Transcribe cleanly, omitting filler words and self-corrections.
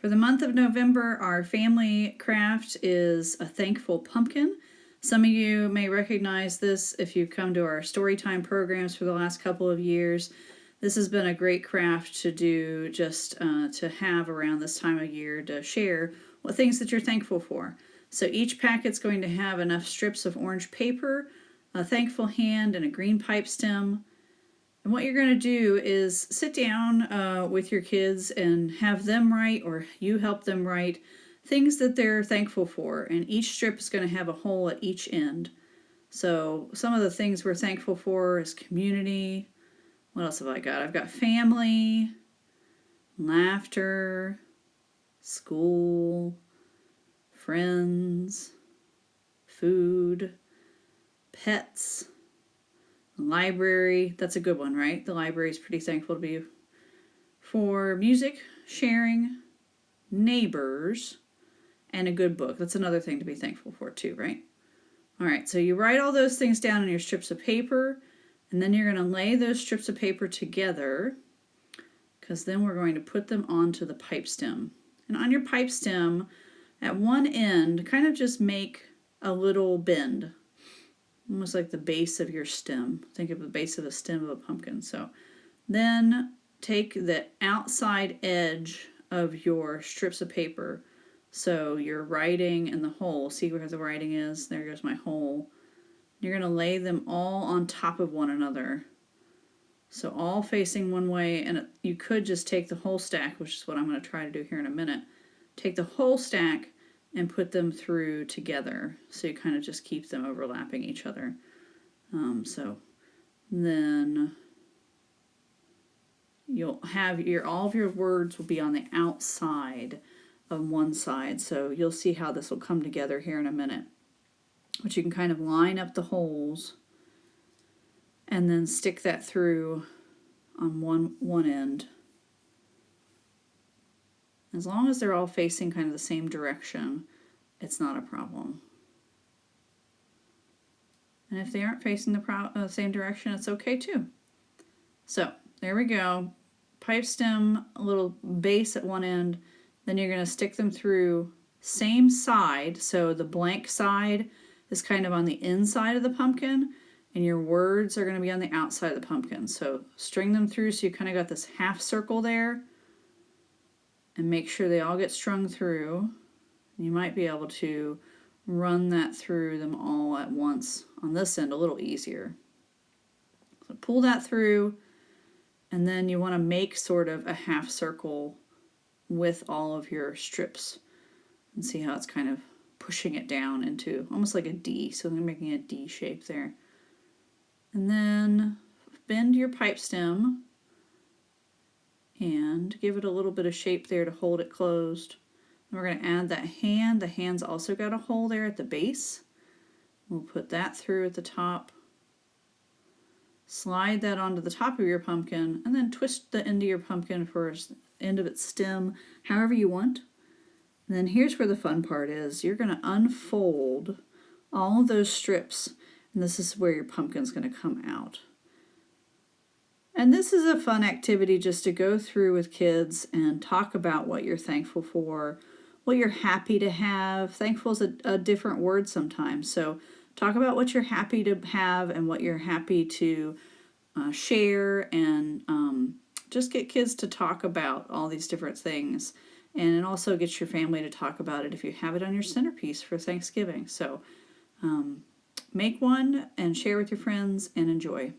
For the month of November, our family craft is a thankful pumpkin. Some of you may recognize this if you've come to our storytime programs for the last couple of years. This has been a great craft to do, just to have around this time of year to share what things that you're thankful for. So each packet's going to have enough strips of orange paper, a thankful hand, and a green pipe stem. And what you're going to do is sit down with your kids and have them write, or you help them write, things that they're thankful for. And each strip is going to have a hole at each end. So some of the things we're thankful for is community. What else have I got? I've got family, laughter, school, friends, food, pets, library. That's a good one, right? The library is pretty thankful to be for music, sharing, neighbors, and a good book. That's another thing to be thankful for too, right? All right, so you write all those things down on your strips of paper, and then you're going to lay those strips of paper together, because then we're going to put them onto the pipe stem. And on your pipe stem, at one end, kind of just make a little bend, almost like the base of your stem. Think of the base of the stem of a pumpkin. So then take the outside edge of your strips of paper. So your writing and the hole, see where the writing is? There goes my hole. You're going to lay them all on top of one another. So all facing one way, and you could just take the whole stack, which is what I'm going to try to do here in a minute. Take the whole stack and put them through together, so you kind of just keep them overlapping each other. So then you'll have all of your words will be on the outside of one side, so you'll see how this will come together here in a minute. But you can kind of line up the holes and then stick that through on one end. As long as they're all facing kind of the same direction, it's not a problem. And if they aren't facing the same direction, it's okay too. So there we go. Pipe stem, a little base at one end. Then you're going to stick them through same side. So the blank side is kind of on the inside of the pumpkin, and your words are going to be on the outside of the pumpkin. So string them through so you kind of got this half circle there. And make sure they all get strung through. You might be able to run that through them all at once on this end a little easier. So pull that through, and then you want to make sort of a half circle with all of your strips. And see how it's kind of pushing it down into almost like a D. So I'm making a D shape there. And then bend your pipe stem and give it a little bit of shape there to hold it closed. And we're going to add that hand. The hand's also got a hole there at the base. We'll put that through at the top. Slide that onto the top of your pumpkin, and then twist the end of your pumpkin for the end of its stem, however you want. And then here's where the fun part is. You're going to unfold all of those strips, and this is where your pumpkin's going to come out. And this is a fun activity just to go through with kids and talk about what you're thankful for, what you're happy to have. Thankful is a different word sometimes. So talk about what you're happy to have and what you're happy to share, and just get kids to talk about all these different things. And it also gets your family to talk about it if you have it on your centerpiece for Thanksgiving. So make one and share with your friends and enjoy.